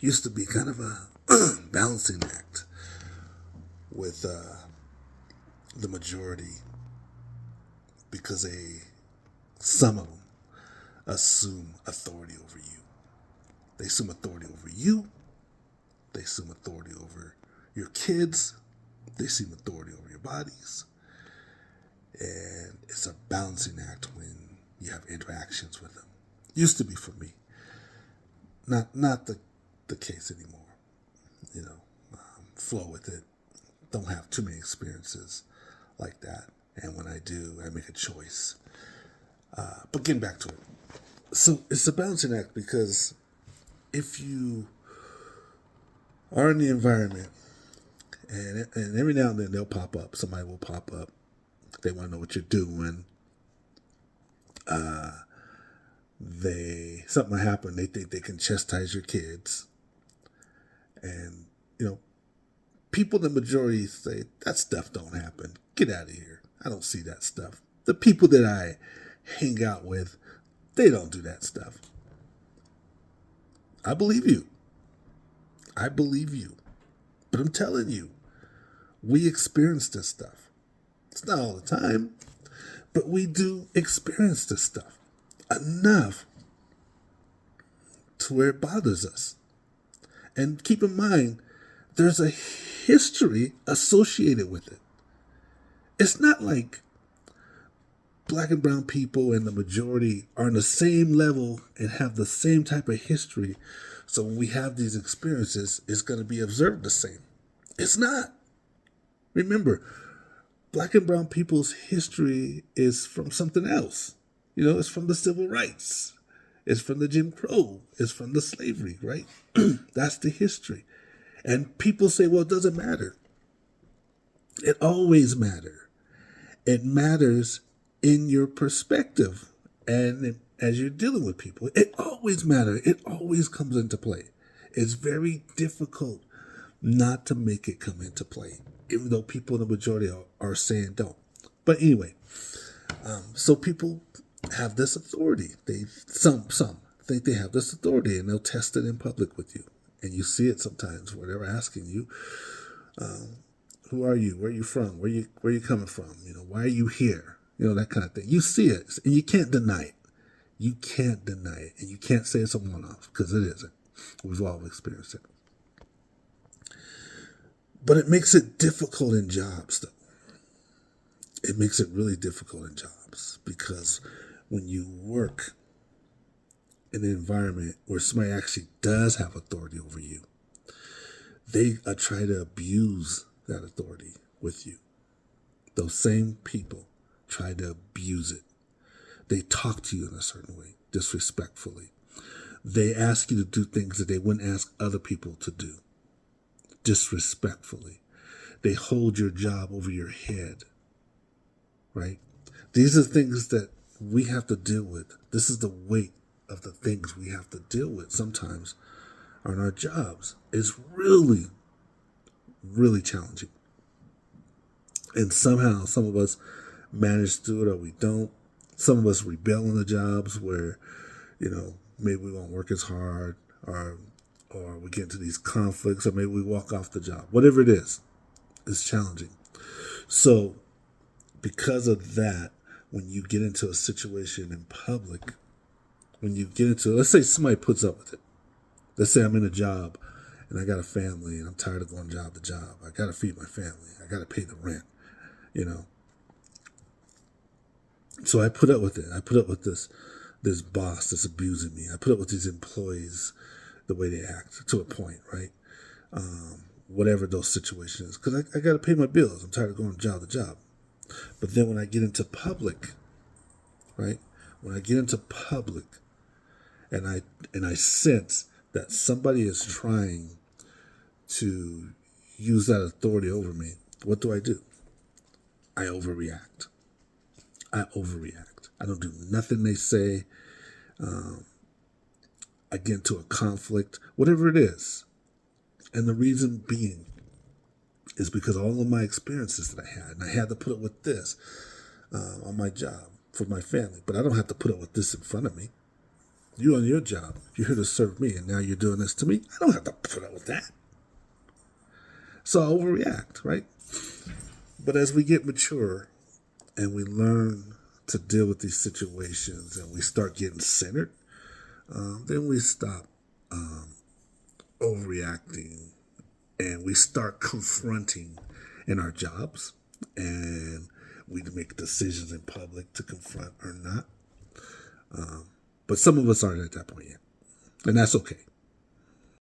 used to be kind of a balancing act with the majority because some of them assume authority over you. They assume authority over you. They assume authority over your kids. They assume authority over your bodies. And it's a balancing act when you have interactions with them. Used to be for me. Not the case anymore. Flow with it. Don't have too many experiences like that. And when I do, I make a choice. But getting back to it. So it's a balancing act because if you are in the environment and every now and then they'll pop up, somebody will pop up. They want to know what you're doing. Something will happen. They think they can chastise your kids. And, people in the majority say, that stuff don't happen. Get out of here. I don't see that stuff. The people that I hang out with, they don't do that stuff. I believe you. But I'm telling you, we experience this stuff. It's not all the time, but we do experience this stuff enough to where it bothers us. And keep in mind, there's a history associated with it. It's not like black and brown people and the majority are on the same level and have the same type of history. So when we have these experiences, it's going to be observed the same. It's not. Remember, black and brown people's history is from something else. It's from the civil rights. It's from the Jim Crow. It's from the slavery, right? That's the history. And people say, well, it doesn't matter. It always matters. It matters in your perspective. And as you're dealing with people, it always matters. It always comes into play. It's very difficult not to make it come into play, even though people in the majority are saying don't. But anyway, so people have this authority. Some think they have this authority, and they'll test it in public with you. And you see it sometimes where they're asking you, who are you? Where are you from? Where you coming from? Why are you here? That kind of thing. You see it, and you can't deny it. You can't deny it, and you can't say it's a one-off, because it isn't. We've all experienced it. But it makes it difficult in jobs, though. It makes it really difficult in jobs, because when you work in an environment where somebody actually does have authority over you, they try to abuse that authority with you. Those same people try to abuse it. They talk to you in a certain way, disrespectfully. They ask you to do things that they wouldn't ask other people to do, disrespectfully. They hold your job over your head, right? These are things that we have to deal with. This is the weight of the things we have to deal with sometimes on our jobs. It's really, really challenging. And somehow some of us manage to do it or we don't. Some of us rebel on the jobs where, maybe we won't work as hard or we get into these conflicts, or maybe we walk off the job. Whatever it is, it's challenging. So because of that, when you get into a situation in public, let's say somebody puts up with it. Let's say I'm in a job and I got a family and I'm tired of going job to job. I got to feed my family. I got to pay the rent, So I put up with it. I put up with this boss that's abusing me. I put up with these employees, the way they act to a point, right? Whatever those situations, because I got to pay my bills. I'm tired of going job to job. But then when I get into public, right? When I get into public and I sense that somebody is trying to use that authority over me, what do? I overreact. I don't do nothing they say. I get into a conflict, whatever it is. And the reason being is because all of my experiences that I had, and I had to put up with this on my job for my family, but I don't have to put up with this in front of me. You on your job. You're here to serve me, and now you're doing this to me. I don't have to put up with that. So I overreact, right? But as we get mature and we learn to deal with these situations and we start getting centered, then we stop overreacting and we start confronting in our jobs, and we make decisions in public to confront or not. But some of us aren't at that point yet, and that's okay.